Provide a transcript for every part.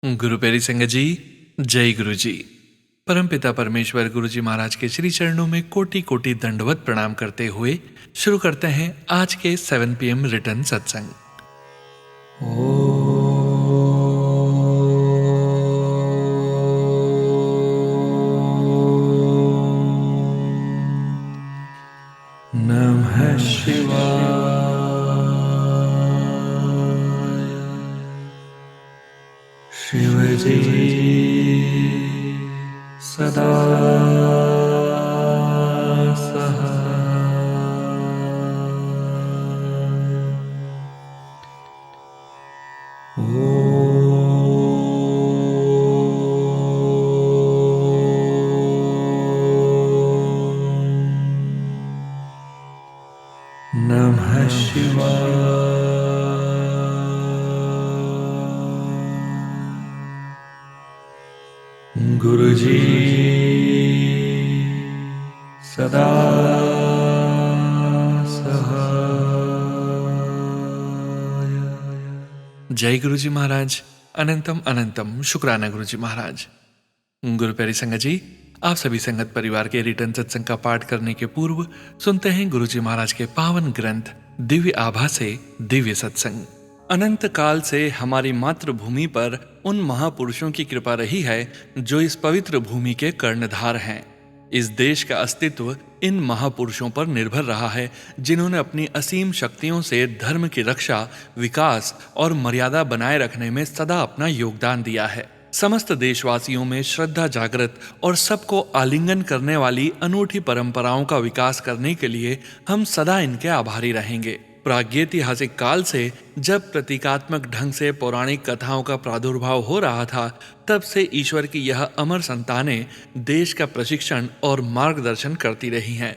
गुरु प्यारी संगत जी, जय गुरु जी। परमपिता परमेश्वर गुरु जी महाराज के श्री चरणों में कोटि कोटि दंडवत प्रणाम करते हुए शुरू करते हैं आज के 7 PM रिटर्न सत्संग। नमः शिवाय। शिव जी सदा नमः शिवाय। गुरु जी सदा सहाय। जय गुरु जी महाराज। अनंतम अनंतम शुक्राना गुरु जी महाराज। गुरु प्यारी संगत जी, आप सभी संगत परिवार के रिटर्न सत्संग का पाठ करने के पूर्व सुनते हैं गुरु जी महाराज के पावन ग्रंथ दिव्य आभा से दिव्य सत्संग। अनंत काल से हमारी मातृभूमि पर उन महापुरुषों की कृपा रही है जो इस पवित्र भूमि के कर्णधार हैं। इस देश का अस्तित्व इन महापुरुषों पर निर्भर रहा है, जिन्होंने अपनी असीम शक्तियों से धर्म की रक्षा, विकास और मर्यादा बनाए रखने में सदा अपना योगदान दिया है। समस्त देशवासियों में श्रद्धा जागृत और सबको आलिंगन करने वाली अनूठी परंपराओं का विकास करने के लिए हम सदा इनके आभारी रहेंगे। प्रागैतिहासिक काल से जब प्रतीकात्मक ढंग से पौराणिक कथाओं का प्रादुर्भाव हो रहा था, तब से ईश्वर की यह अमर संतानें देश का प्रशिक्षण और मार्गदर्शन करती रही हैं।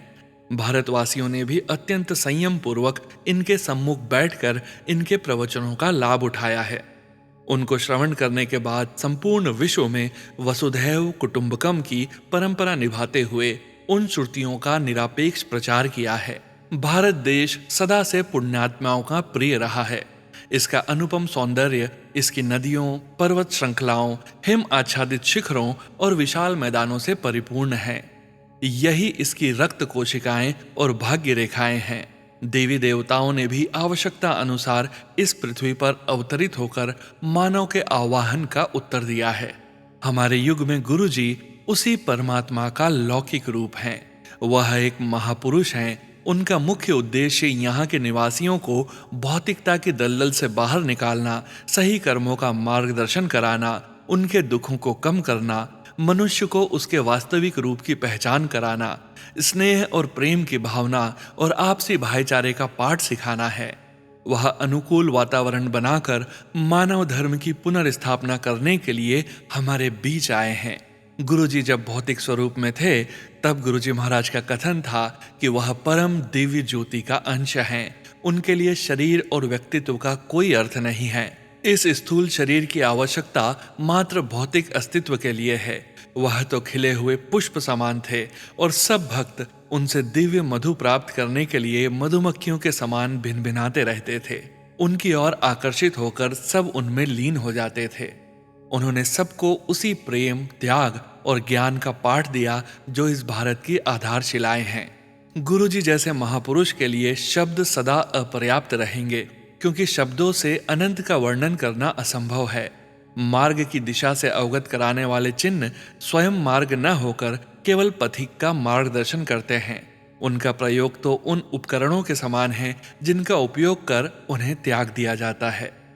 भारतवासियों ने भी अत्यंत संयम पूर्वक इनके सम्मुख बैठकर इनके प्रवचनों का लाभ उठाया है। उनको श्रवण करने के बाद संपूर्ण विश्व में वसुधैव कुटुंबकम की परंपरा निभाते हुए उन श्रुतियों का निरपेक्ष प्रचार किया है। भारत देश सदा से पुण्यात्माओं का प्रिय रहा है। इसका अनुपम सौंदर्य इसकी नदियों, पर्वत श्रृंखलाओं, हिम आच्छादित शिखरों और विशाल मैदानों से परिपूर्ण है। यही इसकी रक्त कोशिकाएं और भाग्य रेखाएं हैं। देवी देवताओं ने भी आवश्यकता अनुसार इस पृथ्वी पर अवतरित होकर मानव के आह्वान का उत्तर दिया है। हमारे युग में गुरु जी उसी परमात्मा का लौकिक रूप हैं। वह एक महापुरुष हैं। उनका मुख्य उद्देश्य यहाँ के निवासियों को भौतिकता की दलदल से बाहर निकालना, सही कर्मों का मार्गदर्शन कराना, उनके दुखों को कम करना, मनुष्य को उसके वास्तविक रूप की पहचान कराना, स्नेह और प्रेम की भावना और आपसी भाईचारे का पाठ सिखाना है। वह अनुकूल वातावरण बनाकर मानव धर्म की पुनर्स्थापना करने के लिए हमारे बीच आए हैं। गुरुजी जब भौतिक स्वरूप में थे, तब गुरुजी महाराज का कथन था कि वह परम दिव्य ज्योति का अंश हैं। उनके लिए शरीर और व्यक्तित्व का कोई अर्थ नहीं है। इस स्थूल शरीर की आवश्यकता मात्र भौतिक अस्तित्व के लिए है। वह तो खिले हुए पुष्प समान थे और सब भक्त उनसे दिव्य मधु प्राप्त करने के लिए मधुमक्खियों के समान भिनभिनाते रहते थे। उनकी ओर आकर्षित होकर सब उनमें लीन हो जाते थे। उन्होंने सबको उसी प्रेम, त्याग और ज्ञान का पाठ दिया जो इस भारत की आधारशिलाएं हैं। गुरुजी जैसे महापुरुष के लिए शब्द सदा अपर्याप्त रहेंगे, क्योंकि शब्दों से अनंत का वर्णन करना असंभव है। मार्ग की दिशा से अवगत कराने वाले चिन्ह स्वयं मार्ग न होकर केवल पथिक का मार्गदर्शन करते हैं। उनका प्रयोग तो उन उपकरणों के समान है जिनका उपयोग कर उन्हें त्याग दिया जाता है।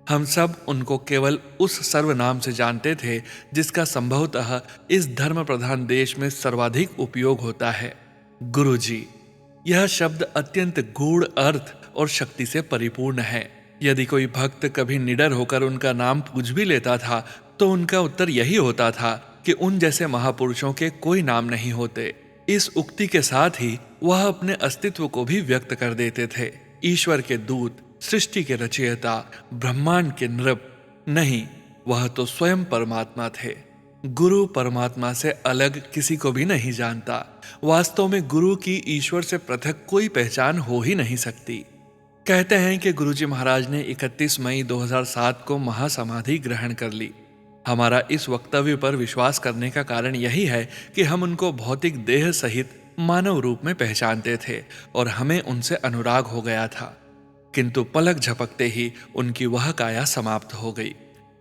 हम सब उनको केवल उस सर्वनाम से जानते थे जिसका संभवतः इस धर्म प्रधान देश में सर्वाधिक उपयोग होता है, गुरुजी। यह शब्द अत्यंत गूढ़ अर्थ और शक्ति से परिपूर्ण है। यदि कोई भक्त कभी निडर होकर उनका नाम पूछ भी लेता था, तो उनका उत्तर यही होता था कि उन जैसे महापुरुषों के कोई नाम नहीं होते। इस उक्ति के साथ ही वह अपने अस्तित्व को भी व्यक्त कर देते थे। ईश्वर के दूत, सृष्टि के रचयिता, ब्रह्मांड के नृप नहीं, वह तो स्वयं परमात्मा थे। गुरु परमात्मा से अलग किसी को भी नहीं जानता। वास्तव में गुरु की ईश्वर से पृथक कोई पहचान हो ही नहीं सकती। कहते हैं कि गुरुजी महाराज ने 31 मई 2007 को महासमाधि ग्रहण कर ली। हमारा इस वक्तव्य पर विश्वास करने का कारण यही है कि हम उनको भौतिक देह सहित मानव रूप में पहचानते थे और हमें उनसे अनुराग हो गया था। किंतु पलक झपकते ही उनकी वह काया समाप्त हो गई।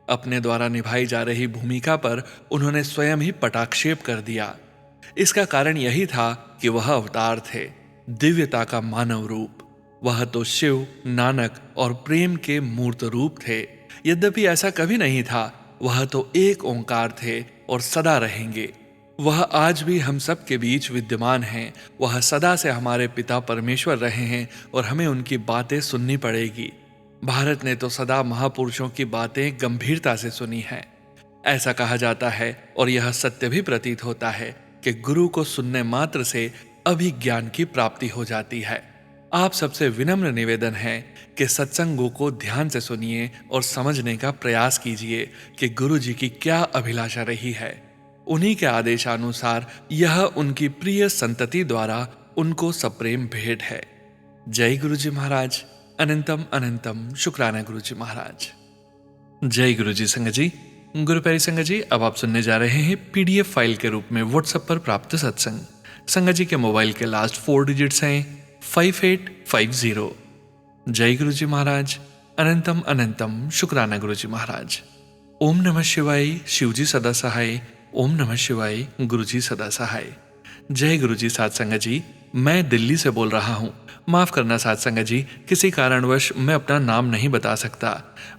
अपने द्वारा निभाई जा रही भूमिका पर उन्होंने स्वयं ही पटाक्षेप कर दिया। इसका कारण यही था कि वह अवतार थे, दिव्यता का मानव रूप। वह तो शिव, नानक और प्रेम के मूर्त रूप थे। यद्यपि ऐसा कभी नहीं था, वह तो एक ओंकार थे और सदा रहेंगे। वह आज भी हम सब के बीच विद्यमान हैं। वह सदा से हमारे पिता परमेश्वर रहे हैं और हमें उनकी बातें सुननी पड़ेगी। भारत ने तो सदा महापुरुषों की बातें गंभीरता से सुनी हैं। ऐसा कहा जाता है और यह सत्य भी प्रतीत होता है कि गुरु को सुनने मात्र से अभिज्ञान की प्राप्ति हो जाती है। आप सबसे विनम्र निवेदन है कि सत्संगों को ध्यान से सुनिए और समझने का प्रयास कीजिए कि गुरु जी की क्या अभिलाषा रही है। उन्हीं के आदेशानुसार यह उनकी प्रिय संतति द्वारा उनको सप्रेम भेंट है। जय गुरु जी महाराज। अनंतम अनंतम शुक्राना गुरु जी महाराज। जय गुरु जी संगत जी। गुरु प्यारी संगत जी, अब आप सुनने जा रहे हैं पीडीएफ फाइल के रूप में व्हाट्सएप पर प्राप्त सत्संग। संगत जी के मोबाइल के लास्ट 4 डिजिट्स हैं 5850। जय गुरु जी महाराज। अनंतम अनंतम शुक्राना गुरु जी महाराज। ओम नमः शिवाय। शिवजी सदा सहाय। ओम नमः शिवाय। गुरु जी सदा सहाय। जय गुरु जी साथ संगत जी, मैं दिल्ली से बोल रहा हूँ। माफ करना साथ संगत जी, किसी कारणवश मैं अपना नाम नहीं बता सकता।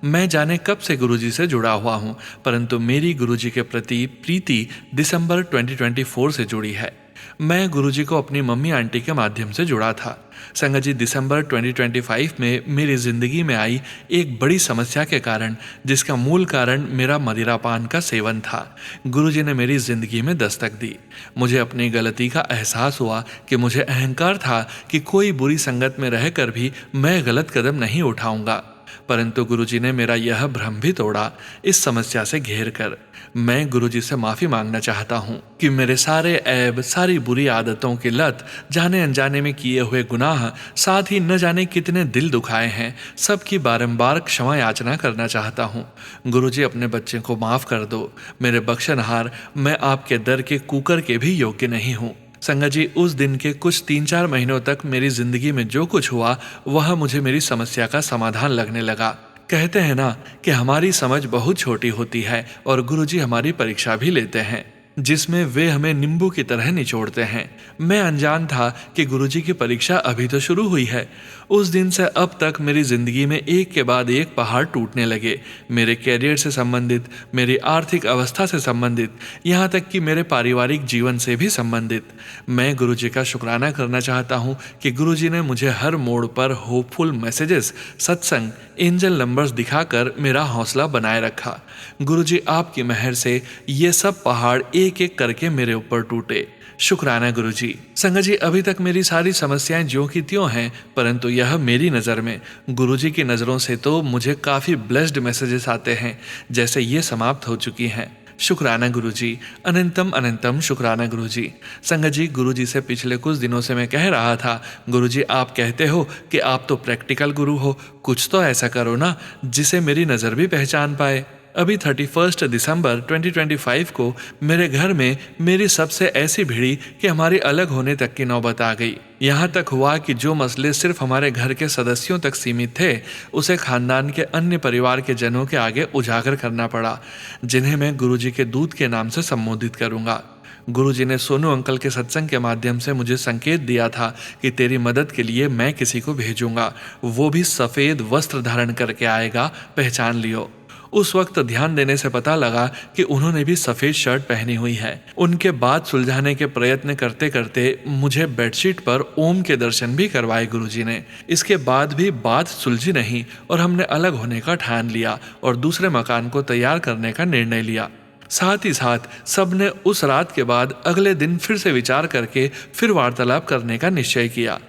मैं जाने कब से गुरुजी से जुड़ा हुआ हूँ, परंतु मेरी गुरुजी के प्रति प्रीति दिसंबर 2024 से जुड़ी है। मैं गुरुजी को अपनी मम्मी आंटी के माध्यम से जुड़ा था। संगत जी, दिसंबर 2025 में मेरी जिंदगी में आई एक बड़ी समस्या के कारण, जिसका मूल कारण मेरा मदिरापान का सेवन था, गुरुजी ने मेरी जिंदगी में दस्तक दी। मुझे अपनी गलती का एहसास हुआ कि मुझे अहंकार था कि कोई बुरी संगत में रहकर भी मैं गलत कदम नहीं उठाऊंगा, परंतु गुरुजी ने मेरा यह भ्रम भी तोड़ा। इस समस्या से घेर कर मैं गुरुजी से माफी मांगना चाहता हूँ कि मेरे सारे ऐब, सारी बुरी आदतों की लत, जाने अनजाने में किए हुए गुनाह, साथ ही न जाने कितने दिल दुखाए हैं, सबकी बारंबार क्षमा याचना करना चाहता हूँ। गुरुजी, अपने बच्चे को माफ कर दो। मेरे बख्शनहार, मैं आपके दर के कुकर के भी योग्य नहीं हूँ। संगत जी, उस दिन के कुछ 3-4 महीनों तक मेरी जिंदगी में जो कुछ हुआ वह मुझे मेरी समस्या का समाधान लगने लगा। कहते हैं ना कि हमारी समझ बहुत छोटी होती है और गुरुजी हमारी परीक्षा भी लेते हैं, जिसमें वे हमें नींबू की तरह निचोड़ते हैं। मैं अनजान था कि गुरुजी की परीक्षा अभी तो शुरू हुई है। उस दिन से अब तक मेरी जिंदगी में एक के बाद एक पहाड़ टूटने लगे। मेरे कैरियर से संबंधित, मेरी आर्थिक अवस्था से संबंधित, यहाँ तक कि मेरे पारिवारिक जीवन से भी संबंधित। मैं गुरुजी का शुक्राना करना चाहता हूँ कि गुरुजी ने मुझे हर मोड़ पर होपफुल मैसेजेस, सत्संग, एंजल नंबर्स दिखाकर मेरा हौसला बनाए रखा। गुरुजी, आपकी मेहर से ये सब पहाड़ एक एक करके मेरे ऊपर टूटे। शुक्राना गुरुजी। संगत जी, अभी तक मेरी सारी समस्याएं ज्यों की त्यों हैं, परंतु यह मेरी नज़र में, गुरुजी की नज़रों से तो मुझे काफ़ी ब्लेस्ड मैसेजेस आते हैं, जैसे ये समाप्त हो चुकी हैं। शुक्राना गुरुजी। अनंतम अनंतम शुक्राना गुरुजी। संगत जी, गुरुजी से पिछले कुछ दिनों से मैं कह रहा था, गुरुजी आप कहते हो कि आप तो प्रैक्टिकल गुरु हो, कुछ तो ऐसा करो ना जिसे मेरी नज़र भी पहचान पाए। अभी 31 दिसंबर 2025 को मेरे घर में मेरी सबसे ऐसी भिड़ी कि हमारी अलग होने तक की नौबत आ गई। यहाँ तक हुआ कि जो मसले सिर्फ हमारे घर के सदस्यों तक सीमित थे, उसे खानदान के अन्य परिवार के जनों के आगे उजागर करना पड़ा, जिन्हें मैं गुरुजी के दूत के नाम से संबोधित करूँगा। गुरुजी ने सोनू अंकल के सत्संग के माध्यम से मुझे संकेत दिया था कि तेरी मदद के लिए मैं किसी को भेजूंगा, वो भी सफ़ेद वस्त्र धारण करके आएगा, पहचान लियो। उस वक्त ध्यान देने से पता लगा कि उन्होंने भी सफ़ेद शर्ट पहनी हुई है। उनके बात सुलझाने के प्रयत्न करते करते मुझे बेडशीट पर ओम के दर्शन भी करवाए गुरुजी ने। इसके बाद भी बात सुलझी नहीं और हमने अलग होने का ठान लिया और दूसरे मकान को तैयार करने का निर्णय लिया। साथ ही साथ सबने उस रात के बाद अगले दिन फिर से विचार करके फिर वार्तालाप करने का निश्चय किया।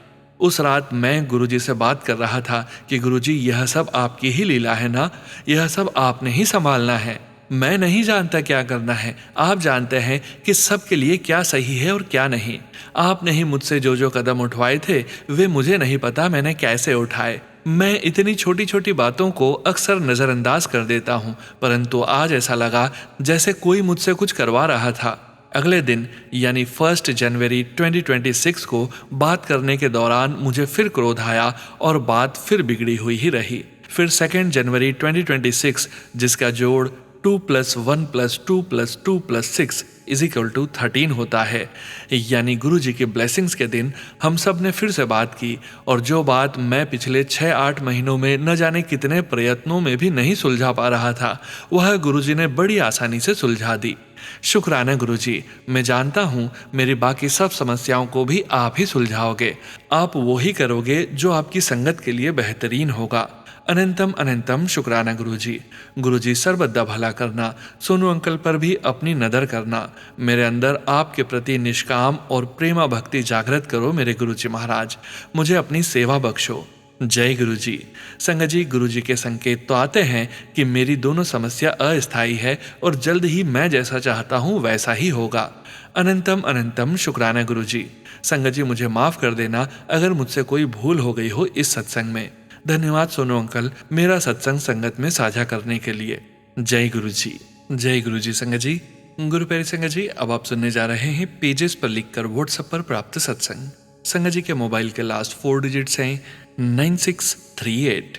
उस रात मैं गुरुजी से बात कर रहा था कि गुरुजी, यह सब आपकी ही लीला है ना, यह सब आपने ही संभालना है। मैं नहीं जानता क्या करना है, आप जानते हैं कि सबके लिए क्या सही है और क्या नहीं। आपने ही मुझसे जो जो कदम उठवाए थे वे मुझे नहीं पता मैंने कैसे उठाए। मैं इतनी छोटी छोटी बातों को अक्सर नज़रअंदाज कर देता हूँ, परंतु आज ऐसा लगा जैसे कोई मुझसे कुछ करवा रहा था। अगले दिन यानी 1 जनवरी 2026 को बात करने के दौरान मुझे फिर क्रोध आया और बात फिर बिगड़ी हुई ही रही। फिर 2 जनवरी 2026 जिसका जोड़ 2 + 1 + 2 + 2 + 6 = 13 होता है, यानी गुरु जी के ब्लेसिंग्स के दिन हम सब ने फिर से बात की, और जो बात मैं पिछले 6-8 महीनों में न जाने कितने प्रयत्नों में भी नहीं सुलझा पा रहा था, वह गुरु जी ने बड़ी आसानी से सुलझा दी। शुक्राना गुरु जी, मैं जानता हूँ मेरी बाकी सब समस्याओं को भी आप ही सुलझाओगे। आप वो ही करोगे जो आपकी संगत के लिए बेहतरीन होगा। अनंतम अनंतम शुक्राना गुरुजी। गुरुजी सर्वदा भला करना, सोनू अंकल पर भी अपनी नज़र करना, मेरे अंदर आपके प्रति निष्काम और प्रेमा भक्ति जागृत करो मेरे गुरुजी महाराज, मुझे अपनी सेवा बख्शो। जय गुरुजी। संगत जी, गुरुजी के संकेत तो आते हैं कि मेरी दोनों समस्या अस्थायी है और जल्द ही मैं जैसा चाहता हूँ वैसा ही होगा। अनंतम अनंतम शुक्राना गुरुजी। संगत जी, मुझे माफ़ कर देना अगर मुझसे कोई भूल हो गई हो इस सत्संग में। धन्यवाद सोनू अंकल, मेरा सत्संग संगत में साझा करने के लिए। जय गुरु जी। जय गुरु जी। संगत जी, गुरु प्यारे संगत जी, अब आप सुनने जा रहे हैं पेजेस पर लिखकर व्हाट्सएप पर प्राप्त सत्संग। संगत जी के मोबाइल के लास्ट 4 डिजिट्स हैं 9638।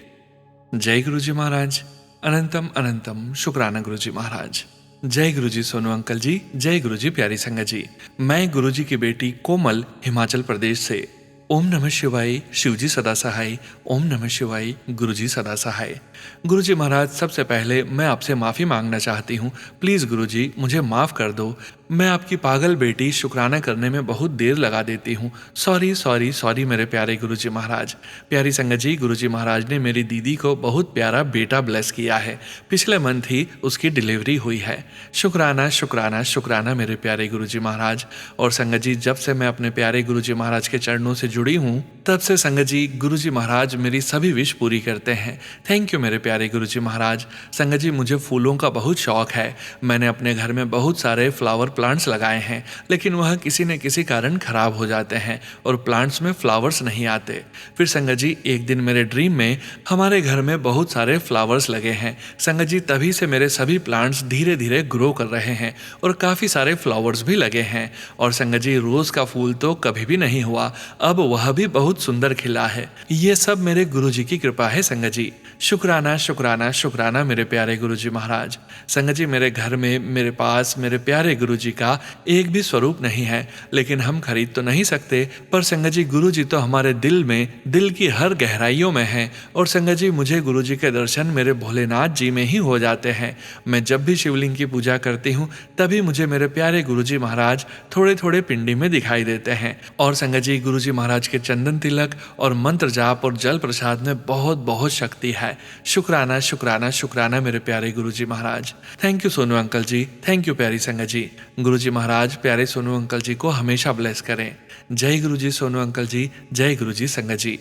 जय गुरु जी महाराज। अनंतम अनंतम शुक्राना गुरु जी महाराज। जय गुरु जी सोनू अंकल जी। जय गुरु जी प्यारी संगत जी। मैं गुरु जी की बेटी कोमल, हिमाचल प्रदेश से। ओम नमः शिवाय, शिवजी सदा सहाय। ओम नमः शिवाय, गुरुजी सदा सहाय। गुरुजी महाराज, सबसे पहले मैं आपसे माफ़ी मांगना चाहती हूँ। प्लीज़ गुरुजी, मुझे माफ़ कर दो। मैं आपकी पागल बेटी शुक्राना करने में बहुत देर लगा देती हूँ। सॉरी सॉरी सॉरी मेरे प्यारे गुरुजी महाराज। प्यारी संगत जी, गुरुजी महाराज ने मेरी दीदी को बहुत प्यारा बेटा ब्लेस किया है। पिछले मंथ ही उसकी डिलीवरी हुई है। शुक्राना शुक्राना शुक्राना मेरे प्यारे गुरुजी महाराज। और संगत जी, जब से मैं अपने प्यारे गुरुजी महाराज के चरणों से जुड़ी हूँ, तब से संगत जी गुरुजी महाराज मेरी सभी विश पूरी करते हैं। थैंक यू मेरे प्यारे गुरुजी महाराज। संगत जी, मुझे फूलों का बहुत शौक है। मैंने अपने घर में बहुत सारे फ्लावर प्लांट्स लगाए हैं, लेकिन वह किसी न किसी कारण खराब हो जाते हैं और प्लांट्स में फ्लावर्स नहीं आते। फिर संगत जी, एक दिन मेरे ड्रीम में हमारे घर में बहुत सारे फ्लावर्स लगे हैं। संगत जी, तभी से मेरे सभी प्लांट्स धीरे धीरे ग्रो कर रहे हैं और काफ़ी सारे फ्लावर्स भी लगे हैं। और संगत जी, रोज़ का फूल तो कभी भी नहीं हुआ, अब वह भी बहुत सुंदर खिला है। ये सब मेरे गुरुजी की कृपा है संगत जी। शुक्राना शुक्राना शुक्राना मेरे प्यारे गुरुजी महाराज। संगत जी, मेरे घर में मेरे पास मेरे प्यारे गुरुजी का एक भी स्वरूप नहीं है, लेकिन हम खरीद तो नहीं सकते। पर संगत जी, गुरुजी तो हमारे दिल में, दिल की हर गहराइयों में हैं। और संगत जी, मुझे गुरुजी के दर्शन मेरे भोलेनाथ जी में ही हो जाते हैं। मैं जब भी शिवलिंग की पूजा करती हूँ, तभी मुझे मेरे प्यारे गुरुजी महाराज थोड़े थोड़े पिंडी में दिखाई देते हैं। और संगत जी, गुरुजी महाराज के चंदन तिलक और मंत्र जाप और जल प्रसाद में बहुत बहुत शक्ति है। शुक्राना शुक्राना शुक्राना मेरे प्यारे गुरुजी महाराज। Thank you Sonu uncle ji. Thank you प्यारी संगत जी। गुरुजी महाराज प्यारे सोनू अंकल जी को हमेशा ब्लेस करें। जय गुरुजी सोनू अंकल जी। जय गुरुजी संगत जी।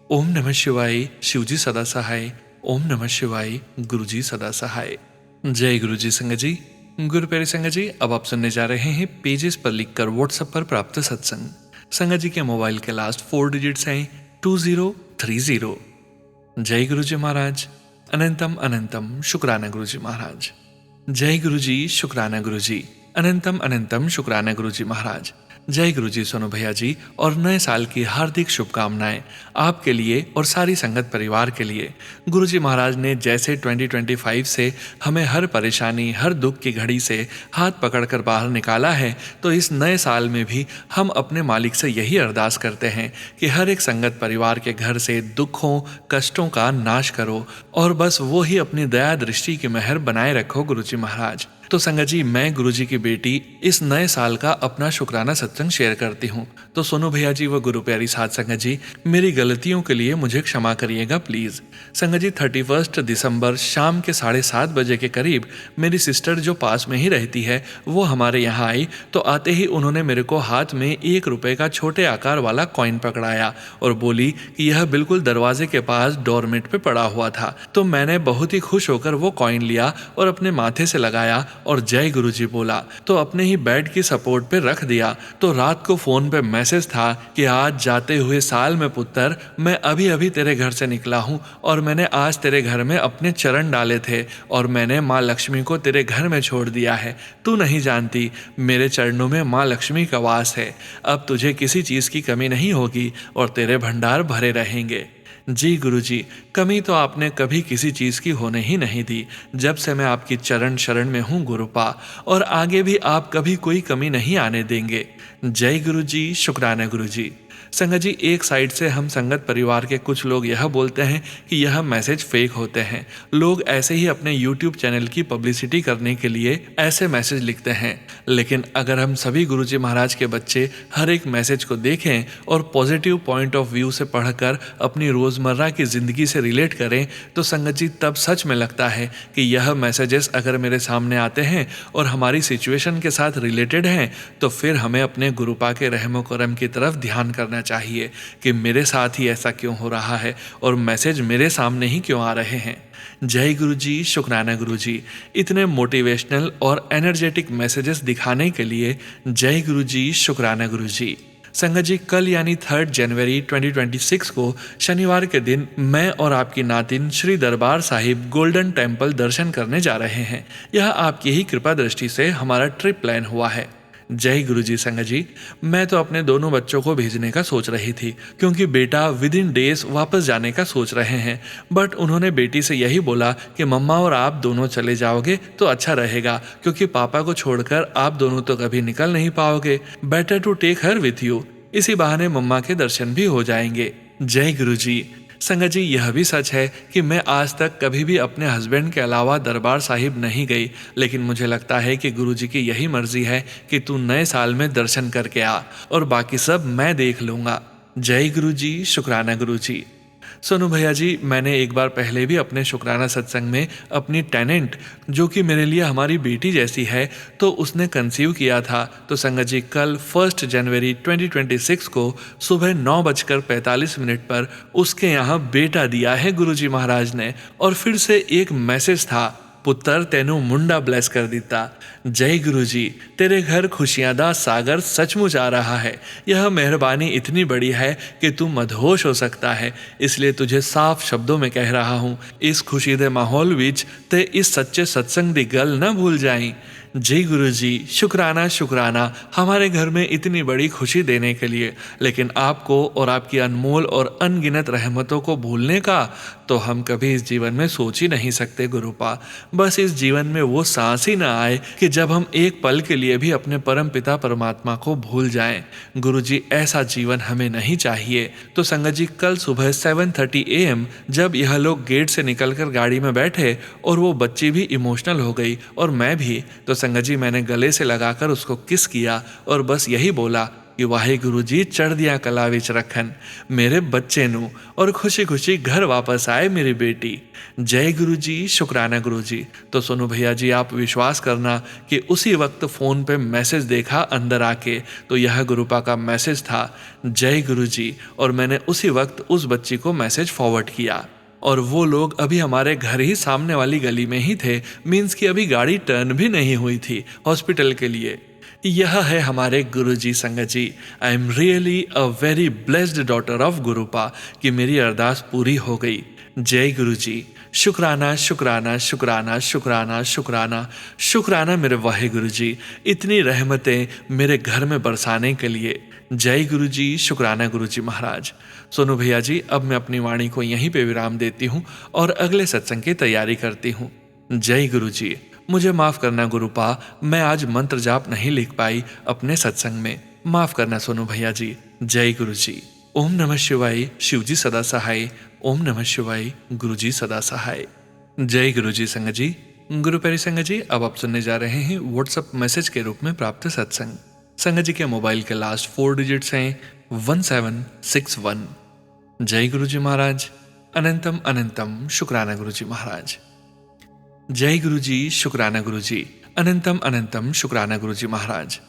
ओम नमः शिवाय, शिवजी सदा सहाय। ओम नमः शिवाय, गुरुजी सदा सहाय। जय गुरुजी संगत जी। गुरु प्यारी संगत जी, अब आप सुनने जा रहे हैं पेजेस पर लिखकर व्हाट्सएप पर प्राप्त सत्संग। संगत जी के मोबाइल के लास्ट 4 डिजिट्स हैं 2030। जय गुरुजी महाराज। अनंतम अनंतम शुक्राना गुरुजी महाराज। जय गुरुजी शुक्राना गुरुजी। अनंतम अनंतम शुक्राना गुरुजी महाराज। जय गुरुजी सोनू भैया जी, और नए साल की हार्दिक शुभकामनाएं आपके लिए और सारी संगत परिवार के लिए। गुरुजी महाराज ने जैसे 2025 से हमें हर परेशानी, हर दुख की घड़ी से हाथ पकड़कर बाहर निकाला है, तो इस नए साल में भी हम अपने मालिक से यही अरदास करते हैं कि हर एक संगत परिवार के घर से दुखों, कष्टों का नाश करो और बस वो ही अपनी दया दृष्टि की मेहर बनाए रखो गुरुजी महाराज। तो संगत जी, मैं गुरुजी की बेटी इस नए साल का अपना शुक्राना सत्संग शेयर करती हूँ। तो सोनू भैया जी व गुरु प्यारी साध संगत जी, मेरी गलतियों के लिए मुझे क्षमा करिएगा प्लीज़। संगत जी, 31 दिसंबर शाम के 7:30 बजे के करीब मेरी सिस्टर जो पास में ही रहती है, वो हमारे यहाँ आई। तो आते ही उन्होंने मेरे को हाथ में 1 रुपये का छोटे आकार वाला कॉइन पकड़ाया और बोली कि यह बिल्कुल दरवाजे के पास डोरमेट पे पड़ा हुआ था। तो मैंने बहुत ही खुश होकर वो कॉइन लिया और अपने माथे से लगाया और जय गुरुजी बोला तो अपने ही बेड की सपोर्ट पे रख दिया। तो रात को फोन पे मैसेज था कि आज जाते हुए साल में पुत्र, मैं अभी अभी तेरे घर से निकला हूँ और मैंने आज तेरे घर में अपने चरण डाले थे और मैंने माँ लक्ष्मी को तेरे घर में छोड़ दिया है। तू नहीं जानती, मेरे चरणों में माँ लक्ष्मी का वास है। अब तुझे किसी चीज़ की कमी नहीं होगी और तेरे भंडार भरे रहेंगे। जी गुरुजी, कमी तो आपने कभी किसी चीज़ की होने ही नहीं दी। जब से मैं आपकी चरण शरण में हूँ गुरुपा, और आगे भी आप कभी कोई कमी नहीं आने देंगे। जय गुरुजी, शुक्राना गुरुजी। संगत जी, एक साइड से हम संगत परिवार के कुछ लोग यह बोलते हैं कि यह मैसेज फेक होते हैं। लोग ऐसे ही अपने YouTube चैनल की पब्लिसिटी करने के लिए ऐसे मैसेज लिखते हैं। लेकिन अगर हम सभी गुरुजी महाराज के बच्चे हर एक मैसेज को देखें और पॉजिटिव पॉइंट ऑफ व्यू से पढ़कर अपनी रोज़मर्रा की ज़िंदगी से रिलेट करें तो संगत जी तब सच में लगता है कि यह मैसेजेस अगर मेरे सामने आते हैं और हमारी सिचुएशन के साथ रिलेटेड हैं तो फिर हमें अपने गुरुपा के रहमो करम की तरफ ध्यान करना चाहिए कि मेरे साथ ही ऐसा क्यों हो रहा है और मैसेज मेरे सामने ही क्यों आ रहे हैं। जय गुरुजी, शुक्राना गुरुजी। इतने मोटिवेशनल और एनर्जेटिक मैसेजेस दिखाने के लिए जय गुरुजी, शुक्राना गुरुजी। संगत जी, कल यानी 3 जनवरी 2026 को शनिवार के दिन मैं और आपकी नातिन श्री दरबार साहिब गोल्डन टेम्पल दर्शन करने जा रहे हैं। यह आपकी ही कृपा दृष्टि से हमारा ट्रिप प्लान हुआ है। जय गुरुजी। संगत जी, मैं तो अपने दोनों बच्चों को भेजने का सोच रही थी क्योंकि बेटा विद इन डेज वापस जाने का सोच रहे हैं, बट उन्होंने बेटी से यही बोला कि मम्मा और आप दोनों चले जाओगे तो अच्छा रहेगा क्योंकि पापा को छोड़कर आप दोनों तो कभी निकल नहीं पाओगे। Better to take her with you. इसी बहाने मम्मा के दर्शन भी हो जाएंगे। जय गुरुजी। संगत जी, यह भी सच है कि मैं आज तक कभी भी अपने हस्बैंड के अलावा दरबार साहिब नहीं गई, लेकिन मुझे लगता है कि गुरुजी की यही मर्जी है कि तू नए साल में दर्शन करके आ और बाकी सब मैं देख लूँगा। जय गुरुजी, शुक्राना गुरुजी। सोनू भैया जी, मैंने एक बार पहले भी अपने शुक्राना सत्संग में अपनी टेनेंट, जो कि मेरे लिए हमारी बेटी जैसी है, तो उसने कंसीव किया था। तो संगत जी, कल 1 जनवरी 2026 को सुबह 9:45 पर उसके यहाँ बेटा दिया है गुरुजी महाराज ने। और फिर से एक मैसेज था, पुत्र तेनू मुंडा ब्लेस कर दिता। जय गुरुजी, तेरे घर खुशियां दा सागर सचमुच आ रहा है। यह मेहरबानी इतनी बड़ी है कि तू मदहोश हो सकता है, इसलिए तुझे साफ शब्दों में कह रहा हूँ, इस खुशी दे माहौल विच ते इस सच्चे सत्संग दी गल न भूल जाई। जी गुरुजी, शुक्राना शुक्राना हमारे घर में इतनी बड़ी खुशी देने के लिए। लेकिन आपको और आपकी अनमोल और अनगिनत रहमतों को भूलने का तो हम कभी इस जीवन में सोच ही नहीं सकते गुरुपा। बस इस जीवन में वो सांस ही ना आए कि जब हम एक पल के लिए भी अपने परम पिता परमात्मा को भूल जाएं। गुरुजी, ऐसा जीवन हमें नहीं चाहिए। तो संगत जी, कल सुबह 7:30 AM जब यह लोग गेट से निकलकर गाड़ी में बैठे और वो बच्ची भी इमोशनल हो गई और मैं भी, तो संगत जी मैंने गले से लगाकर उसको किस किया और बस यही बोला कि वाहे गुरु जी चढ़ दिया कला विच रखन मेरे बच्चे नू, और खुशी खुशी घर वापस आए मेरी बेटी। जय गुरु जी, शुक्राना गुरु जी। तो सोनू भैया जी, आप विश्वास करना कि उसी वक्त फ़ोन पे मैसेज देखा अंदर आके तो यह गुरुपा का मैसेज था, जय गुरु जी। और मैंने उसी वक्त उस बच्ची को मैसेज फॉरवर्ड किया और वो लोग अभी हमारे घर ही सामने वाली गली में ही थे। मीन्स कि अभी गाड़ी टर्न भी नहीं हुई थी हॉस्पिटल के लिए। यह है हमारे गुरुजी। संगत जी, I am really a very blessed daughter of गुरुपा कि मेरी अरदास पूरी हो गई। जय गुरुजी, शुक्राना शुक्राना शुक्राना शुक्राना शुक्राना शुक्राना मेरे वाहे गुरुजी, इतनी रहमतें मेरे घर में बरसाने के लिए। जय गुरुजी, शुक्राना गुरुजी महाराज। सोनू भैया जी, अब मैं अपनी वाणी को यहीं पे विराम देती हूँ और अगले सत्संग की तैयारी करती हूँ। जय गुरुजी। मुझे माफ़ करना गुरुपा, मैं आज मंत्र जाप नहीं लिख पाई अपने सत्संग में, माफ़ करना सोनू भैया जी। जय गुरुजी। ओम नमः शिवाय, शिवजी सदा सहाय। ओम नमः शिवाय, गुरुजी सदा सहाय। जय गुरुजी। संगत जी, गुरु प्यारी संगत जी, अब आप सुनने जा रहे हैं व्हाट्सएप मैसेज के रूप में प्राप्त सत्संग। संगत जी के मोबाइल के लास्ट 4 डिजिट्स हैं 1761। जय गुरुजी महाराज। अनंतम अनंतम शुक्राना गुरुजी महाराज। जय गुरुजी, शुक्राना गुरुजी। अनंतम अनंतम शुक्राना गुरुजी महाराज।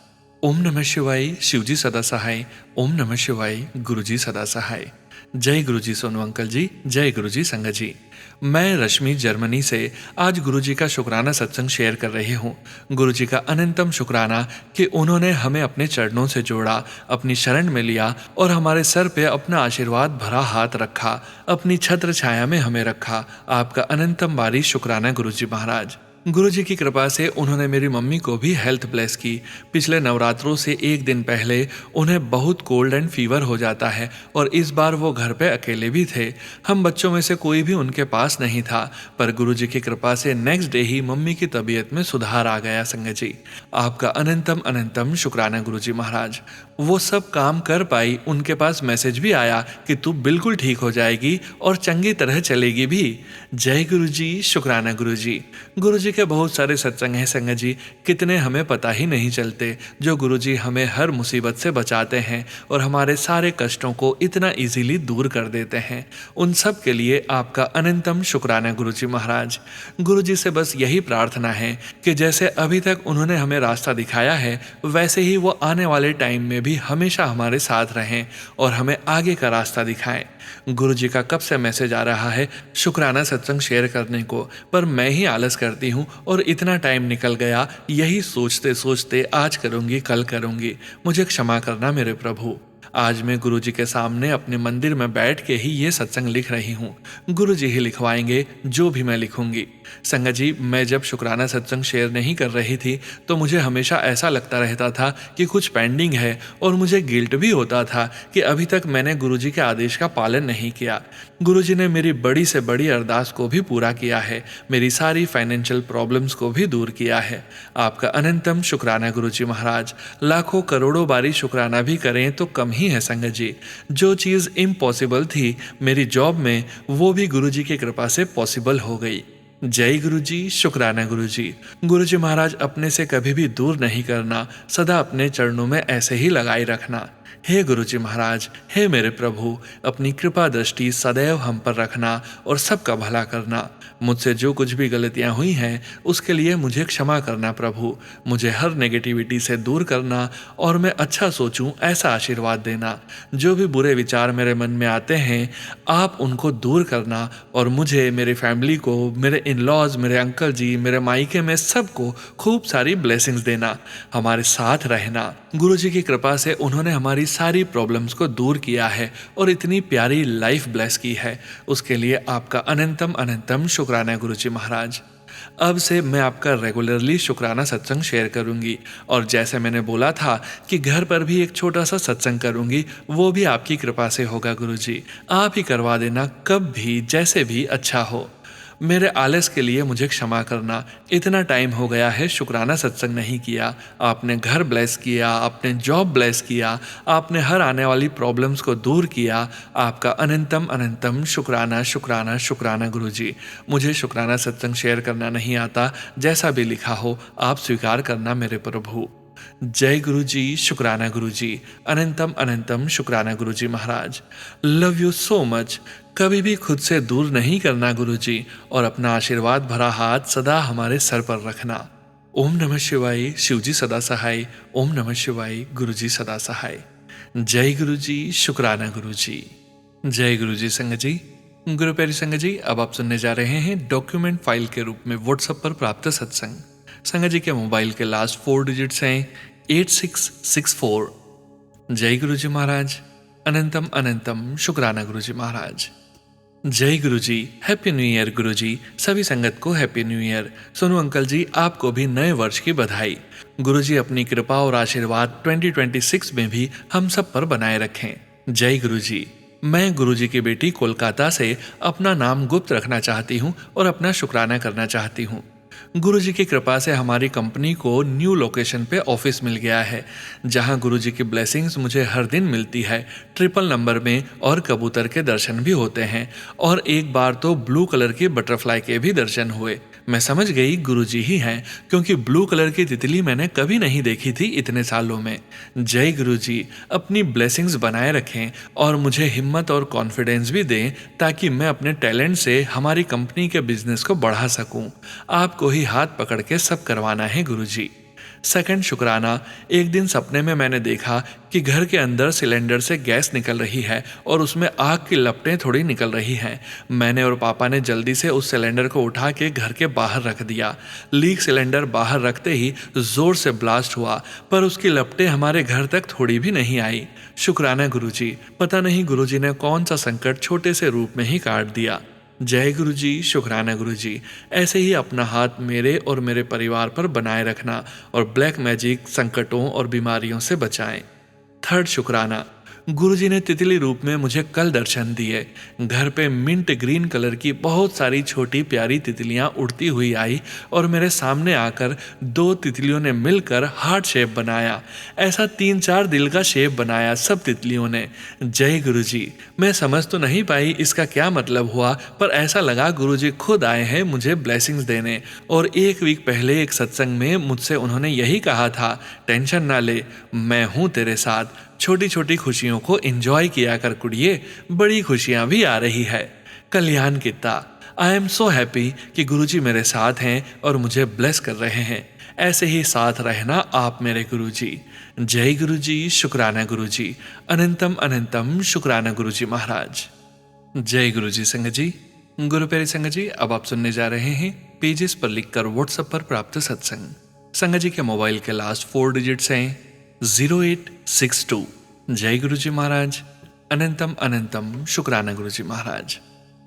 ओम नमः शिवाय, शिवजी सदा सहाय। ओम नमः शिवाय, गुरुजी सदा सहाय। जय गुरु जी सोनू अंकल जी, जय गुरु जी संगत जी। मैं रश्मि जर्मनी से आज गुरु जी का शुक्राना सत्संग शेयर कर रही हूँ। गुरु जी का अनंतम शुक्राना कि उन्होंने हमें अपने चरणों से जोड़ा, अपनी शरण में लिया और हमारे सर पे अपना आशीर्वाद भरा हाथ रखा, अपनी छत्र छाया में हमें रखा। आपका अनंतम बारी शुक्राना गुरु जी महाराज। गुरु जी की कृपा से उन्होंने मेरी मम्मी को भी हेल्थ ब्लेस की। पिछले नवरात्रों से एक दिन पहले उन्हें बहुत कोल्ड एंड फीवर हो जाता है और इस बार वो घर पे अकेले भी थे। हम बच्चों में से कोई भी उनके पास नहीं था, पर गुरु जी की कृपा से नेक्स्ट डे ही मम्मी की तबीयत में सुधार आ गया। संगत जी, आपका अनंतम अनंतम शुक्राना गुरु जी महाराज। वो सब काम कर पाई, उनके पास मैसेज भी आया कि तू बिल्कुल ठीक हो जाएगी और चंगी तरह चलेगी भी। जय गुरु जी, शुक्राना गुरु जी। गुरु जी के बहुत सारे सत्संग हैं संगत जी, कितने हमें पता ही नहीं चलते, जो गुरु जी हमें हर मुसीबत से बचाते हैं और हमारे सारे कष्टों को इतना इजीली दूर कर देते हैं। उन सब के लिए आपका अनंतम शुक्राना गुरु जी महाराज। गुरु जी से बस यही प्रार्थना है कि जैसे अभी तक उन्होंने हमें रास्ता दिखाया है, वैसे ही वो आने वाले टाइम में भी हमेशा हमारे साथ रहें और हमें आगे का रास्ता दिखाएं। गुरु जी का कब से मैसेज आ रहा है शुक्राना सत्संग शेयर करने को, पर मैं ही आलस करती हूँ और इतना टाइम निकल गया यही सोचते सोचते आज करूँगी कल करूँगी। मुझे क्षमा करना मेरे प्रभु। आज मैं गुरु जी के सामने अपने मंदिर में बैठ के ही ये सत्संग लिख रही हूँ। गुरु जी ही लिखवाएंगे जो भी मैं लिखूंगी। संगत जी, मैं जब शुक्राना सत्संग शेयर नहीं कर रही थी तो मुझे हमेशा ऐसा लगता रहता था कि कुछ पेंडिंग है और मुझे गिल्ट भी होता था कि अभी तक मैंने गुरु जी के आदेश का पालन नहीं किया। गुरु जी ने मेरी बड़ी से बड़ी अरदास को भी पूरा किया है, मेरी सारी फाइनेंशियल प्रॉब्लम्स को भी दूर किया है। आपका अनंतम शुक्राना गुरु जी महाराज। लाखों करोड़ों बारी शुक्राना भी करें तो कम ही है संगत जी। जो चीज़ इम्पॉसिबल थी मेरी जॉब में, वो भी गुरु जी की कृपा से पॉसिबल हो गई। जय गुरु जी, शुक्राना गुरु जी। गुरु जी महाराज अपने से कभी भी दूर नहीं करना, सदा अपने चरणों में ऐसे ही लगाए रखना। हे गुरु जी महाराज, हे मेरे प्रभु, अपनी कृपा दृष्टि सदैव हम पर रखना और सबका भला करना। मुझसे जो कुछ भी गलतियां हुई हैं उसके लिए मुझे क्षमा करना प्रभु। मुझे हर नेगेटिविटी से दूर करना और मैं अच्छा सोचूं ऐसा आशीर्वाद देना। जो भी बुरे विचार मेरे मन में आते हैं आप उनको दूर करना और मुझे, मेरी फैमिली को, मेरे इन-लॉज, मेरे अंकल जी, मेरे मायके में सबको खूब सारी ब्लेसिंग्स देना, हमारे साथ रहना। गुरु जी की कृपा से उन्होंने हमारी सारी प्रॉब्लम्स को दूर किया है और इतनी प्यारी लाइफ ब्लेस की है, उसके लिए आपका अनंतम अनंतम शुक्राना गुरु जी महाराज। अब से मैं आपका रेगुलरली शुक्राना सत्संग शेयर करूंगी और जैसे मैंने बोला था कि घर पर भी एक छोटा सा सत्संग करूंगी, वो भी आपकी कृपा से होगा गुरु जी। आप ही करवा देना, कब भी जैसे भी अच्छा हो। मेरे आलस के लिए मुझे क्षमा करना। इतना टाइम हो गया है शुक्राना सत्संग नहीं किया। आपने घर ब्लेस किया, आपने जॉब ब्लेस किया, आपने हर आने वाली प्रॉब्लम्स को दूर किया। आपका अनंतम अनंतम शुक्राना शुक्राना शुक्राना गुरु जी। मुझे शुक्राना सत्संग शेयर करना नहीं आता, जैसा भी लिखा हो आप स्वीकार करना मेरे प्रभु। जय गुरु जी, शुक्राना गुरु जी। अनंतम अनंतम शुक्राना गुरु जी महाराज। Love you so much. कभी भी खुद से दूर नहीं करना गुरु जी और अपना आशीर्वाद भरा हाथ सदा हमारे सर पर रखना। ओम नमः शिवाय, शिव जी सदा सहाय। ओम नमः शिवाय, गुरु जी सदा सहाय। जय गुरु जी, शुक्राना गुरु जी। जय गुरु जी संगत जी। गुरु प्यारी संगत जी, अब आप सुनने जा रहे हैं डॉक्यूमेंट फाइल के रूप में व्हाट्सएप पर प्राप्त सत्संग। संगत जी के मोबाइल के लास्ट 4 डिजिट्स हैं 8664। जय गुरु जी महाराज। अनंतम अनंतम शुक्राना गुरु जी महाराज। जय गुरु जी, हैप्पी न्यू ईयर गुरु जी। सभी संगत को happy new year. Sonu uncle ji, आपको भी नए वर्ष की बधाई। गुरु जी अपनी कृपा और आशीर्वाद 2026 में भी हम सब पर बनाए रखें। जय गुरु जी। मैं गुरु जी की बेटी कोलकाता से अपना नाम गुप्त रखना चाहती हूँ और अपना शुक्राना करना चाहती हूँ। गुरु जी की कृपा से हमारी कंपनी को न्यू लोकेशन पे ऑफिस मिल गया है, जहां गुरु जी की ब्लेसिंग्स मुझे हर दिन मिलती है। ट्रिपल नंबर में और कबूतर के दर्शन भी होते हैं और एक बार तो ब्लू कलर की बटरफ्लाई के भी दर्शन हुए। मैं समझ गई गुरु जी ही हैं, क्योंकि ब्लू कलर की तितली मैंने कभी नहीं देखी थी इतने सालों में। जय गुरु जी। अपनी ब्लेसिंग्स बनाए रखें और मुझे हिम्मत और कॉन्फिडेंस भी दें, ताकि मैं अपने टैलेंट से हमारी कंपनी के बिजनेस को बढ़ा सकूं। आपको ही हाथ पकड़ के सब करवाना है गुरु जी। सेकंड शुक्राना, एक दिन सपने में मैंने देखा कि घर के अंदर सिलेंडर से गैस निकल रही है और उसमें आग की लपटें थोड़ी निकल रही हैं। मैंने और पापा ने जल्दी से उस सिलेंडर को उठा के घर के बाहर रख दिया। लीक सिलेंडर बाहर रखते ही जोर से ब्लास्ट हुआ, पर उसकी लपटें हमारे घर तक थोड़ी भी नहीं आई। शुक्राना गुरुजी, पता नहीं गुरुजी ने कौन सा संकट छोटे से रूप में ही काट दिया। जय गुरुजी, शुक्राना गुरुजी। ऐसे ही अपना हाथ मेरे और मेरे परिवार पर बनाए रखना और ब्लैक मैजिक, संकटों और बीमारियों से बचाएं। थर्ड शुक्राना, गुरुजी ने तितली रूप में मुझे कल दर्शन दिए। घर पे मिंट ग्रीन कलर की बहुत सारी छोटी प्यारी तितलियां उड़ती हुई आई और मेरे सामने आकर 2 तितलियों ने मिलकर हार्ट शेप बनाया। ऐसा 3-4 दिल का शेप बनाया सब तितलियों ने। जय गुरुजी। मैं समझ तो नहीं पाई इसका क्या मतलब हुआ, पर ऐसा लगा गुरुजी खुद आए हैं मुझे ब्लेसिंग्स देने। और 1 वीक पहले एक सत्संग में मुझसे उन्होंने यही कहा था, टेंशन ना ले, मैं हूं तेरे साथ, छोटी छोटी खुशियों को एंजॉय किया कर कुड़िए, बड़ी खुशियां भी आ रही है। कल्याण कित्ता। आई एम सो हैप्पी कि गुरुजी मेरे साथ हैं और मुझे ब्लेस कर रहे हैं। ऐसे ही साथ रहना आप मेरे गुरुजी। जय गुरुजी, शुक्राना गुरुजी। अनंतम अनंतम शुक्राना गुरुजी महाराज। जय गुरुजी संगत जी। गुरु प्यारे संगत जी, अब आप सुनने जा रहे हैं पेजेस पर लिखकर व्हाट्सएप पर प्राप्त सत्संग। संगत जी के मोबाइल के लास्ट 4 डिजिट्स हैं 0862। जय गुरुजी महाराज। अनंतम अनंतम शुक्राना गुरुजी महाराज।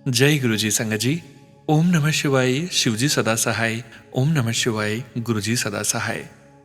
जय गुरुजी संगत जी। ओम नमः शिवाय, शिवजी सदा सहाय। ओम नमः शिवाय, गुरुजी सदा सहाय।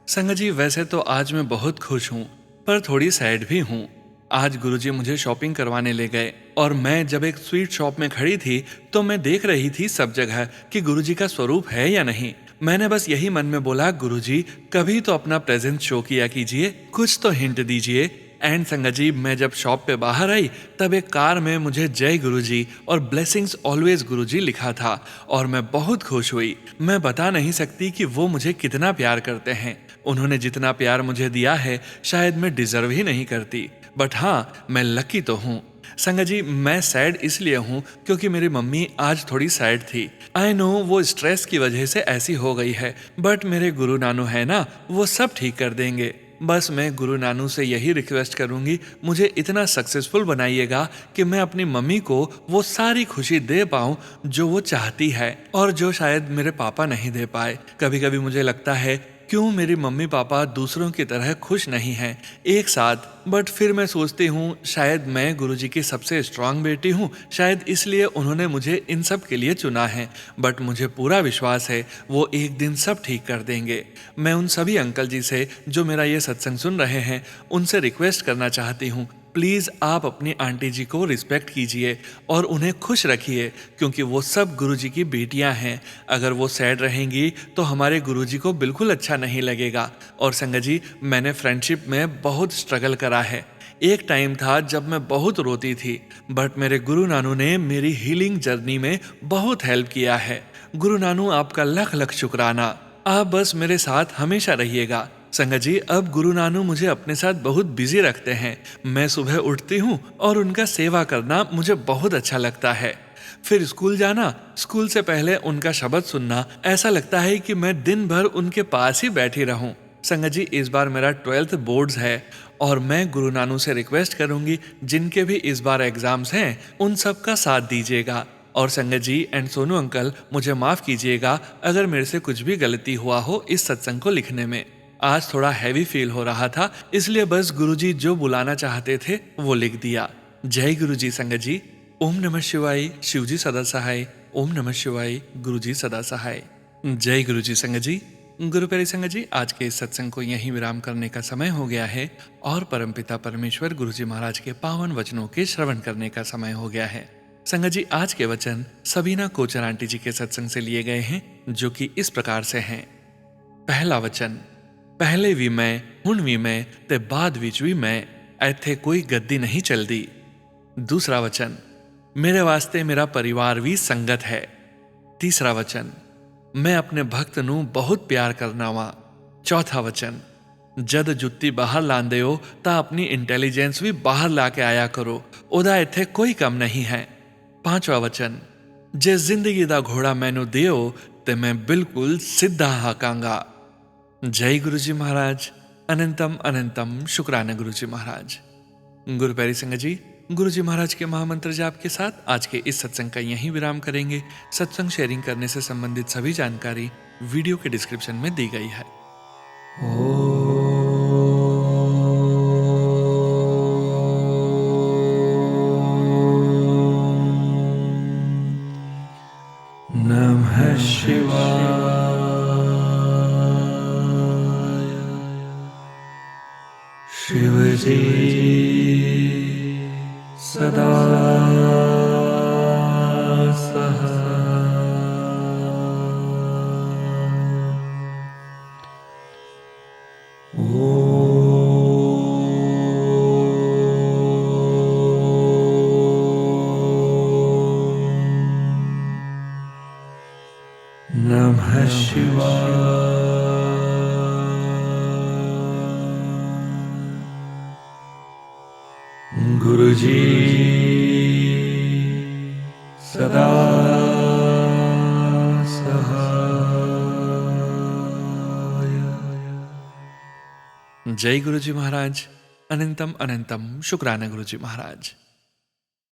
संगत जी, वैसे तो आज मैं बहुत खुश हूँ, पर थोड़ी सैड भी हूँ। आज गुरुजी मुझे शॉपिंग करवाने ले गए और मैं जब एक स्वीट शॉप में खड़ी थी तो मैं देख रही थी सब जगह कि गुरुजी का स्वरूप है या नहीं। मैंने बस यही मन में बोला, गुरुजी कभी तो अपना प्रेजेंस शो किया कीजिए, कुछ तो हिंट दीजिए। एंड संगत जी, मैं जब शॉप पे बाहर आई तब एक कार में मुझे जय गुरुजी और ब्लेसिंग्स ऑलवेज गुरुजी लिखा था और मैं बहुत खुश हुई। मैं बता नहीं सकती कि वो मुझे कितना प्यार करते हैं। उन्होंने जितना प्यार मुझे दिया है शायद मैं डिजर्व ही नहीं करती, बट हाँ, मैं लकी तो हूँ। संगत जी, मैं सैड इसलिए हूँ क्योंकि मेरी मम्मी आज थोड़ी सैड थी। आई नो वो स्ट्रेस की वजह से ऐसी हो गई है, बट मेरे गुरु नानू है ना, वो सब ठीक कर देंगे। बस मैं गुरु नानू से यही रिक्वेस्ट करूंगी, मुझे इतना सक्सेसफुल बनाइएगा कि मैं अपनी मम्मी को वो सारी खुशी दे पाऊं जो वो चाहती है और जो शायद मेरे पापा नहीं दे पाए। कभी कभी मुझे लगता है क्यों मेरी मम्मी पापा दूसरों की तरह खुश नहीं हैं एक साथ, बट फिर मैं सोचती हूँ शायद मैं गुरुजी की सबसे स्ट्रांग बेटी हूँ, शायद इसलिए उन्होंने मुझे इन सब के लिए चुना है। बट मुझे पूरा विश्वास है वो एक दिन सब ठीक कर देंगे। मैं उन सभी अंकल जी से जो मेरा ये सत्संग सुन रहे हैं उनसे रिक्वेस्ट करना चाहती हूँ, प्लीज़ आप अपनी आंटी जी को रिस्पेक्ट कीजिए और उन्हें खुश रखिए क्योंकि वो सब गुरुजी की बेटियां हैं। अगर वो सैड रहेंगी तो हमारे गुरुजी को बिल्कुल अच्छा नहीं लगेगा। और संगत जी, मैंने फ्रेंडशिप में बहुत स्ट्रगल करा है। एक टाइम था जब मैं बहुत रोती थी, बट मेरे गुरु नानू ने मेरी हीलिंग जर्नी में बहुत हेल्प किया है। गुरु नानू, आपका लख लख शुक्राना। आप बस मेरे साथ हमेशा रहिएगा। संगत जी, अब गुरु नानू मुझे अपने साथ बहुत बिजी रखते हैं। मैं सुबह उठती हूँ और उनका सेवा करना मुझे बहुत अच्छा लगता है। फिर स्कूल जाना, स्कूल से पहले उनका शब्द सुनना, ऐसा लगता है कि मैं दिन भर उनके पास ही बैठी रहूं। संगत जी, इस बार मेरा 12th बोर्ड्स है और मैं गुरु नानू से रिक्वेस्ट करूंगी जिनके भी इस बार एग्जाम्स हैं उन सब का साथ दीजिएगा। और संगत जी एंड सोनू अंकल, मुझे माफ कीजिएगा अगर मेरे से कुछ भी गलती हुआ हो इस सत्संग को लिखने में। आज थोड़ा हैवी फील हो रहा था, इसलिए बस गुरुजी जो बुलाना चाहते थे वो लिख दिया। जय गुरुजी संगत जी। ओम नमः शिवाय, शिवजी सदा सहाय। ओम नमः शिवाय, गुरुजी सदा सहाय। जय गुरुजी संगत जी। गुरु प्यारे संगत जी, आज के इस सत्संग को यहीं विराम करने का समय हो गया है और परमपिता परमेश्वर गुरुजी महाराज के पावन वचनों के श्रवण करने का समय हो गया है। संगत जी, आज के वचन सबीना कोचर आंटी जी के सत्संग से लिए गए हैं, जो कि इस प्रकार से हैं। पहला वचन, पहले भी मैं, हुण भी मैं, ते बाद विच भी मैं, ऐथे कोई गद्दी नहीं चलदी। दूसरा वचन, मेरे वास्ते मेरा परिवार भी संगत है। तीसरा वचन, मैं अपने भक्त नू बहुत प्यार करना वा। चौथा वचन, जद जुत्ती बाहर लांदे हो ता अपनी इंटेलिजेंस भी बाहर लाके आया करो, ओदा इत्थे कोई कम नहीं है। पांचवा वचन, जे जिंदगी दा घोड़ा मैनू दियो ते मैं बिल्कुल सीधा हाकांगा। जय गुरु जी महाराज। अनंतम अनंतम शुक्राना गुरु जी महाराज। गुरु प्यारी संगत जी, गुरु जी महाराज के महामंत्र जाप के साथ आज के इस सत्संग का यहीं विराम करेंगे। सत्संग शेयरिंग करने से संबंधित सभी जानकारी वीडियो के डिस्क्रिप्शन में दी गई है। नमः शिवाय। शिवजी सदा नमः शिवाय। गुरुजी सदा सहाय। जय गुरु जी महाराज। अनंतम अनंतम शुक्राना गुरु जी महाराज।